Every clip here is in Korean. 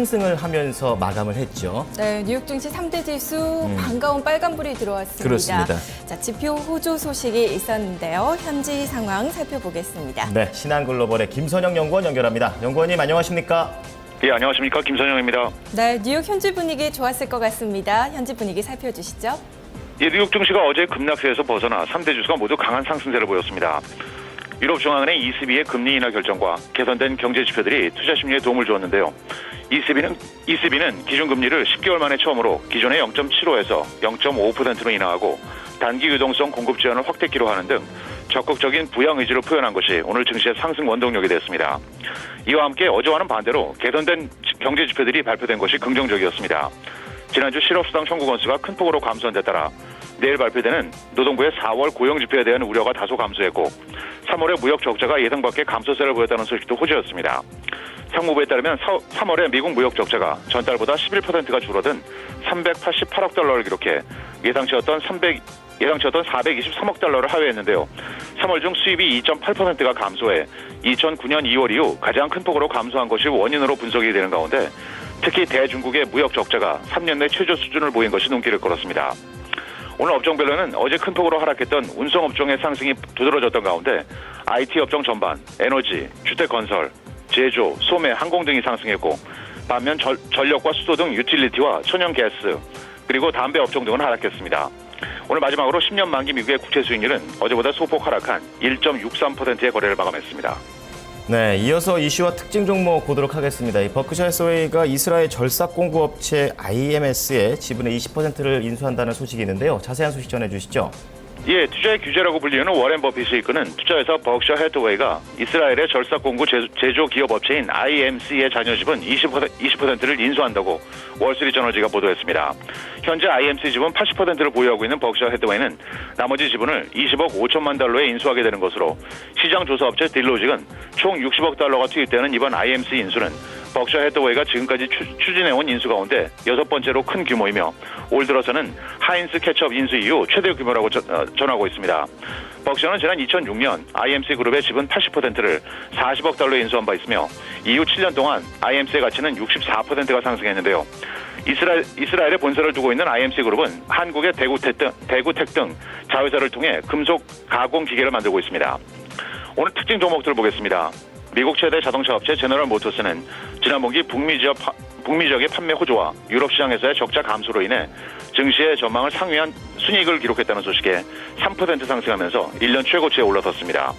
상승을 하면서 마감을 했죠. 네, 뉴욕 증시 3대 지수 반가운 빨간불이 들어왔습니다. 그렇습니다. 자, 지표 호조 소식이 있었는데요. 현지 상황 살펴보겠습니다. 네, 신한글로벌의 김선영 연구원 연결합니다. 연구원님 안녕하십니까? 예, 안녕하십니까. 김선영입니다. 네, 뉴욕 현지 분위기 좋았을 것 같습니다. 현지 분위기 살펴주시죠. 예, 뉴욕 증시가 어제 급락세에서 벗어나 3대 지수가 모두 강한 상승세를 보였습니다. 유럽중앙은행 ECB의 금리 인하 결정과 개선된 경제 지표들이 투자 심리에 도움을 주었는데요. ECB는 기준금리를 10개월 만에 처음으로 기존의 0.75에서 0.5%로 인하하고 단기 유동성 공급 지원을 확대키로 하는 등 적극적인 부양 의지를 표현한 것이 오늘 증시의 상승 원동력이 됐습니다. 이와 함께 어제와는 반대로 개선된 경제 지표들이 발표된 것이 긍정적이었습니다. 지난주 실업수당 청구 건수가 큰 폭으로 감소한 데 따라 내일 발표되는 노동부의 4월 고용지표에 대한 우려가 다소 감소했고 3월의 무역 적자가 예상 밖의 감소세를 보였다는 소식도 호재였습니다. 상무부에 따르면 3월에 미국 무역 적자가 전달보다 11%가 줄어든 388억 달러를 기록해 예상치였던 423억 달러를 하회했는데요. 3월 중 수입이 2.8%가 감소해 2009년 2월 이후 가장 큰 폭으로 감소한 것이 원인으로 분석이 되는 가운데 특히 대중국의 무역 적자가 3년 내 최저 수준을 보인 것이 눈길을 끌었습니다. 오늘 업종별로는 어제 큰 폭으로 하락했던 운송업종의 상승이 두드러졌던 가운데 IT 업종 전반, 에너지, 주택건설, 제조, 소매, 항공 등이 상승했고 반면 전력과 수도 등 유틸리티와 천연가스, 그리고 담배 업종 등은 하락했습니다. 오늘 마지막으로 10년 만기 미국의 국채 수익률은 어제보다 소폭 하락한 1.63%의 거래를 마감했습니다. 네, 이어서 이슈와 특징 종목 보도록 하겠습니다. 이 버크셔 해서웨이가 이스라엘 절삭 공구 업체 IMS의 지분의 20%를 인수한다는 소식이 있는데요. 자세한 소식 전해주시죠. 예, 투자의 규제라고 불리는 워렌 버핏이 이끄는 투자회사 버크셔 해서웨이가 이스라엘의 절삭 공구 제조 기업 업체인 IMC의 자녀 지분 20%를 인수한다고 월스트리트저널지가 보도했습니다. 현재 IMC 지분 80%를 보유하고 있는 버크셔 해서웨이는 나머지 지분을 20억 5천만 달러에 인수하게 되는 것으로 시장 조사 업체 딜로직은 총 60억 달러가 투입되는 이번 IMC 인수는 버크셔 해서웨이가 지금까지 추진해온 인수 가운데 6번째로 큰 규모이며 올 들어서는 하인스 케첩 인수 이후 최대 규모라고 전하고 있습니다. 버크셔는 지난 2006년 IMC 그룹의 지분 80%를 40억 달러에 인수한 바 있으며 이후 7년 동안 IMC의 가치는 64%가 상승했는데요. 이스라엘에 본사를 두고 있는 IMC 그룹은 한국의 대구텍 등 자회사를 통해 금속 가공 기계를 만들고 있습니다. 오늘 특징 종목들을 보겠습니다. 미국 최대 자동차 업체 제너럴 모터스는 지난 분기 북미 지역의 판매 호조와 유럽 시장에서의 적자 감소로 인해 증시의 전망을 상회한 순이익을 기록했다는 소식에 3% 상승하면서 1년 최고치에 올라섰습니다.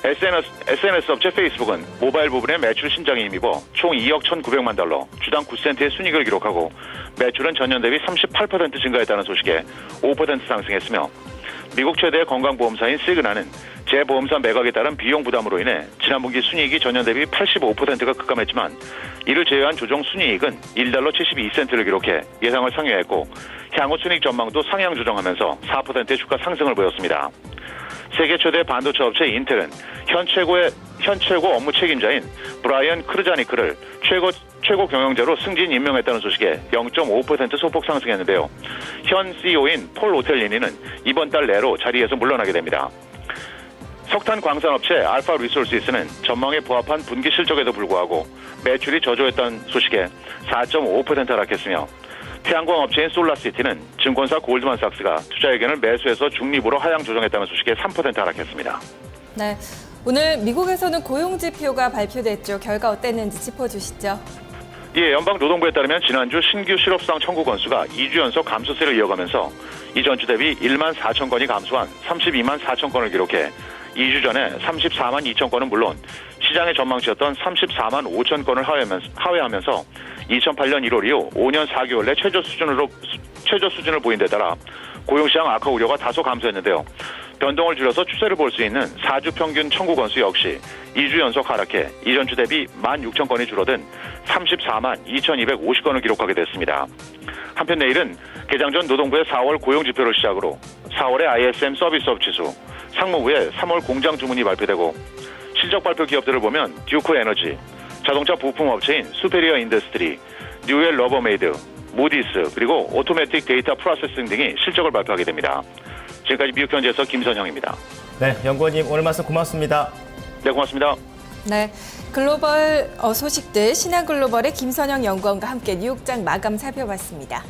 SNS 업체 페이스북은 모바일 부분의 매출 신장에 힘입어 총 2억 1,900만 달러, 주당 9센트의 순이익을 기록하고 매출은 전년 대비 38% 증가했다는 소식에 5% 상승했으며 미국 최대의 건강보험사인 시그나는 재보험사 매각에 따른 비용 부담으로 인해 지난 분기 순이익이 전년 대비 85%가 급감했지만 이를 제외한 조정 순이익은 1달러 72센트를 기록해 예상을 상회했고 향후 순이익 전망도 상향 조정하면서 4%의 주가 상승을 보였습니다. 세계 최대 반도체 업체 인텔은 현 최고 업무 책임자인 브라이언 크르자니크를 최고 경영자로 승진 임명했다는 소식에 0.5% 소폭 상승했는데요. 현 CEO인 폴 오텔리니는 이번 달 내로 자리에서 물러나게 됩니다. 석탄 광산업체 알파 리소스는 전망에 부합한 분기 실적에도 불구하고 매출이 저조했다는 소식에 4.5% 하락했으며 태양광 업체인 솔라시티는 증권사 골드만삭스가 투자 의견을 매수해서 중립으로 하향 조정했다는 소식에 3% 하락했습니다. 네, 오늘 미국에서는 고용 지표가 발표됐죠. 결과 어땠는지 짚어주시죠. 예, 연방노동부에 따르면 지난주 신규 실업수당 청구 건수가 2주 연속 감소세를 이어가면서 이전 주 대비 1만 4천 건이 감소한 32만 4천 건을 기록해 2주 전에 34만 2천 건은 물론 시장의 전망치였던 34만 5천 건을 하회하면서 2008년 1월 이후 5년 4개월 내 최저 수준을 보인 데 따라 고용시장 악화 우려가 다소 감소했는데요. 변동을 줄여서 추세를 볼 수 있는 4주 평균 청구 건수 역시 2주 연속 하락해 이전 주 대비 1만 6천 건이 줄어든 34만 2,250건을 기록하게 됐습니다. 한편 내일은 개장 전 노동부의 4월 고용지표를 시작으로 4월의 ISM 서비스업 지수, 상무부의 3월 공장 주문이 발표되고 실적 발표 기업들을 보면 듀크 에너지, 자동차 부품 업체인 수페리어 인더스트리, 뉴엘 러버메이드, 무디스, 그리고 오토매틱 데이터 프로세싱 등이 실적을 발표하게 됩니다. 지금까지 미국 현지에서 김선영입니다. 네, 연구원님 오늘 말씀 고맙습니다. 네, 고맙습니다. 네, 글로벌 소식들 신한글로벌의 김선영 연구원과 함께 뉴욕장 마감 살펴봤습니다.